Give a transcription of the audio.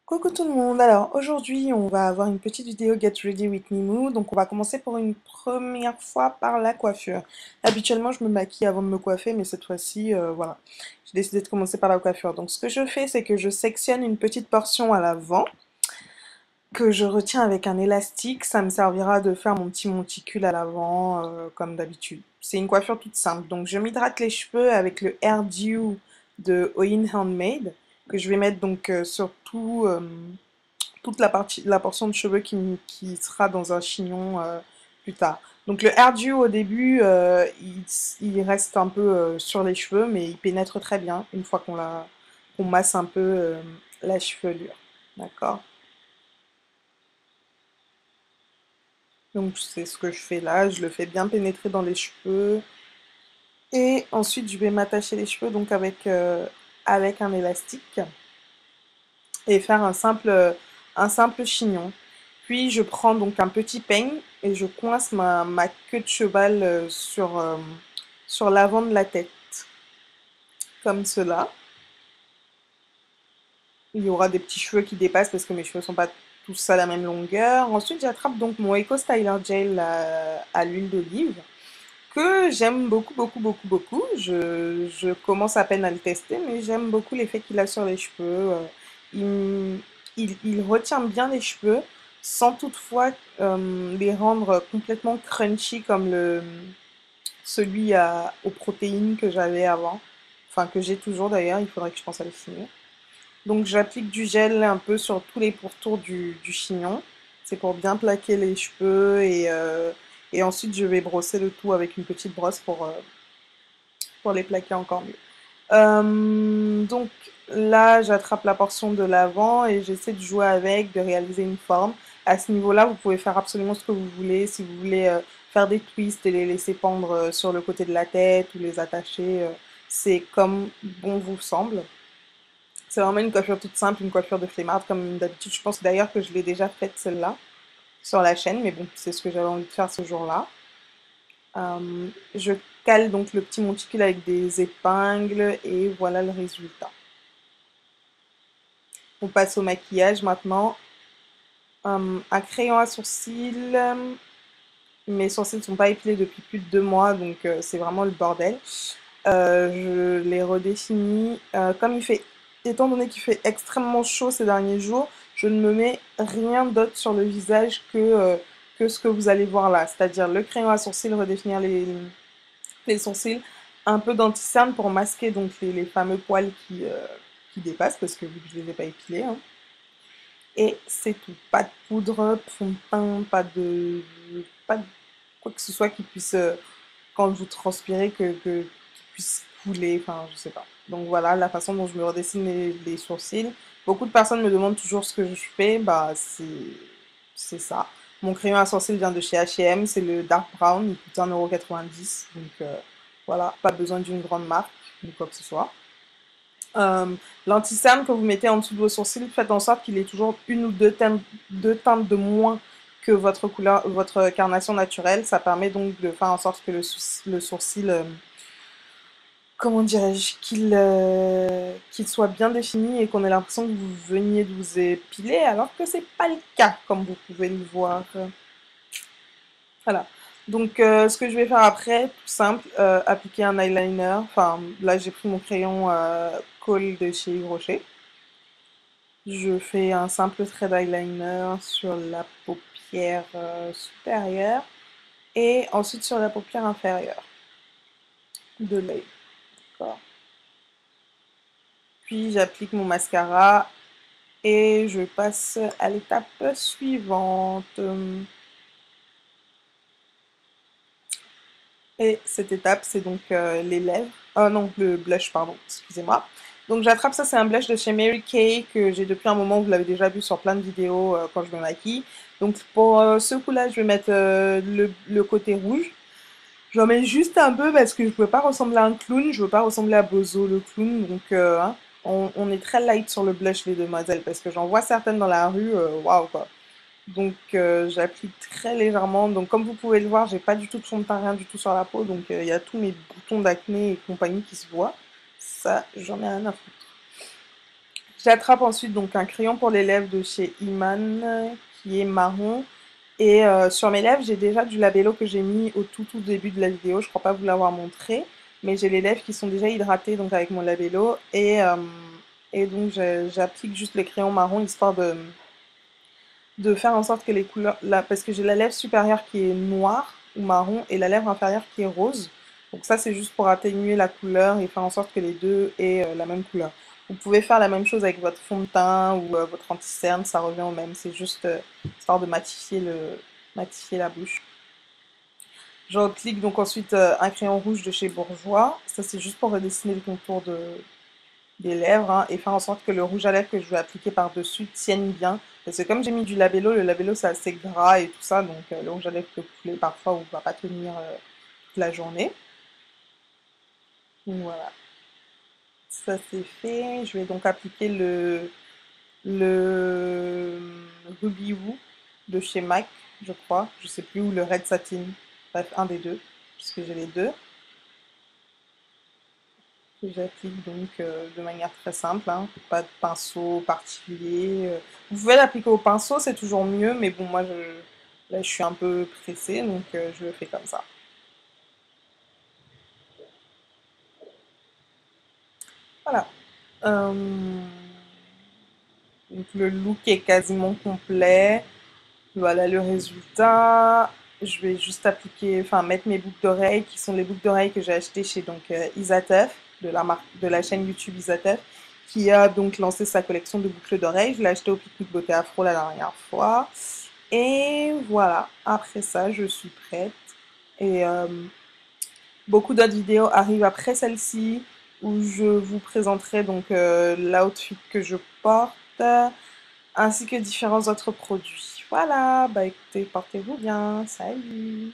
Coucou tout le monde, alors aujourd'hui on va avoir une petite vidéo Get Ready with Mimou, donc on va commencer pour une première fois par la coiffure. Habituellement je me maquille avant de me coiffer, mais cette fois-ci, voilà, j'ai décidé de commencer par la coiffure. Donc ce que je fais, c'est que je sectionne une petite portion à l'avant, que je retiens avec un élastique, ça me servira de faire mon petit monticule à l'avant, comme d'habitude. C'est une coiffure toute simple, donc je m'hydrate les cheveux avec le Hair Dew de Oin Handmade, que je vais mettre donc sur toute la portion de cheveux qui sera dans un chignon plus tard. Donc le hair dew au début, il reste un peu sur les cheveux, mais il pénètre très bien une fois qu'on masse un peu la chevelure. D'accord? Donc c'est ce que je fais là, je le fais bien pénétrer dans les cheveux. Et ensuite je vais m'attacher les cheveux donc avec un élastique et faire un simple chignon. Puis je prends donc un petit peigne et je coince ma queue de cheval sur l'avant de la tête, comme cela. Il y aura des petits cheveux qui dépassent parce que mes cheveux sont pas tous à la même longueur. Ensuite, j'attrape donc mon Eco Styler Gel à l'huile d'olive, que j'aime beaucoup, beaucoup, beaucoup, beaucoup. Je commence à peine à le tester, mais j'aime beaucoup l'effet qu'il a sur les cheveux. Il, il retient bien les cheveux, sans toutefois les rendre complètement crunchy comme aux protéines que j'avais avant. Enfin, que j'ai toujours d'ailleurs, il faudrait que je pense à le finir. Donc j'applique du gel un peu sur tous les pourtours du chignon. C'est pour bien plaquer les cheveux et ensuite je vais brosser le tout avec une petite brosse pour les plaquer encore mieux. Donc là, j'attrape la portion de l'avant et j'essaie de jouer avec, de réaliser une forme. À ce niveau-là, vous pouvez faire absolument ce que vous voulez. Si vous voulez faire des twists et les laisser pendre sur le côté de la tête ou les attacher, c'est comme bon vous semble. C'est vraiment une coiffure toute simple, une coiffure de flemmarde comme d'habitude. Je pense d'ailleurs que je l'ai déjà faite celle-là sur la chaîne, mais bon, c'est ce que j'avais envie de faire ce jour-là. Je cale donc le petit monticule avec des épingles et voilà le résultat. On passe au maquillage maintenant. Un crayon à sourcils. Mes sourcils ne sont pas épilés depuis plus de 2 mois, donc c'est vraiment le bordel. Je les redéfinis. Étant donné qu'il fait extrêmement chaud ces derniers jours, je ne me mets rien d'autre sur le visage que ce que vous allez voir là. C'est-à-dire le crayon à sourcils, redéfinir les sourcils, un peu d'anti-cerne pour masquer donc les fameux poils qui dépassent, parce que vu que je les ai pas épilés, hein. Et c'est tout. Pas de poudre, fond de teint, pas de quoi que ce soit qui puisse, quand vous transpirez, qui puisse couler, enfin, je sais pas. Donc voilà la façon dont je me redessine les sourcils. Beaucoup de personnes me demandent toujours ce que je fais, bah c'est ça. Mon crayon à sourcils vient de chez H&M, c'est le Dark Brown, il coûte 1,90 €, donc voilà, pas besoin d'une grande marque, ni quoi que ce soit. L'anti-cerne que vous mettez en dessous de vos sourcils, faites en sorte qu'il ait toujours une ou deux teintes de moins que votre couleur, votre carnation naturelle. Ça permet donc de faire en sorte que le sourcil, comment dirais-je, qu'il soit bien défini et qu'on ait l'impression que vous veniez de vous épiler, alors que c'est pas le cas, comme vous pouvez le voir. Voilà. Donc, ce que je vais faire après, tout simple, appliquer un eyeliner. Enfin, là, j'ai pris mon crayon Kohl de chez Yves Rocher. Je fais un simple trait d'eyeliner sur la paupière supérieure et ensuite sur la paupière inférieure de l'œil. D'accord. Puis j'applique mon mascara et je passe à l'étape suivante. Et cette étape, c'est donc les lèvres. Ah non, le blush, pardon, excusez-moi. Donc j'attrape ça, c'est un blush de chez Mary Kay que j'ai depuis un moment, vous l'avez déjà vu sur plein de vidéos quand je me maquille. Donc pour ce coup-là, je vais mettre le côté rouge. J'en mets juste un peu parce que je ne veux pas ressembler à un clown, je veux pas ressembler à Bozo le clown. Donc hein, on est très light sur le blush les demoiselles parce que j'en vois certaines dans la rue, waouh quoi. Donc j'applique très légèrement. Donc comme vous pouvez le voir, j'ai pas du tout de fond de teint, rien du tout sur la peau. Donc il y a tous mes boutons d'acné et compagnie qui se voient. Ça, j'en ai rien à foutre. J'attrape ensuite donc un crayon pour les lèvres de chez Iman qui est marron. Et sur mes lèvres, j'ai déjà du labello que j'ai mis au tout début de la vidéo. Je crois pas vous l'avoir montré, mais j'ai les lèvres qui sont déjà hydratées donc avec mon labello et donc j'applique juste les crayons marron histoire de faire en sorte que les couleurs, là, parce que j'ai la lèvre supérieure qui est noire ou marron et la lèvre inférieure qui est rose. Donc ça c'est juste pour atténuer la couleur et faire en sorte que les deux aient la même couleur. Vous pouvez faire la même chose avec votre fond de teint ou votre anti-cerne, ça revient au même. C'est juste histoire de matifier la bouche. J'applique donc ensuite un crayon rouge de chez Bourjois. Ça c'est juste pour redessiner le contour des lèvres hein, et faire en sorte que le rouge à lèvres que je vais appliquer par-dessus tienne bien. Parce que comme j'ai mis du labello, le labello c'est assez gras et tout ça, donc le rouge à lèvres peut couler parfois ou va pas tenir toute la journée. Donc voilà, ça c'est fait. Je vais donc appliquer le Ruby Woo de chez MAC, je crois. Je sais plus, ou le Red Satin. Bref, un des deux, puisque j'ai les deux. Que j'applique donc de manière très simple, hein, pas de pinceau particulier. Vous pouvez l'appliquer au pinceau, c'est toujours mieux, mais bon, là je suis un peu pressée, donc je le fais comme ça. Voilà. Donc le look est quasiment complet. Voilà le résultat. Je vais juste appliquer, enfin mettre mes boucles d'oreilles, qui sont les boucles d'oreilles que j'ai achetées chez donc Isatef, de la marque, de la chaîne YouTube Isatef, qui a donc lancé sa collection de boucles d'oreilles. Je l'ai acheté au Pique-Nique Beauté Afro la dernière fois. Et voilà, après ça, je suis prête. Et beaucoup d'autres vidéos arrivent après celle-ci, où je vous présenterai donc l'outfit que je porte, ainsi que différents autres produits. Voilà, bah écoutez, portez-vous bien, salut!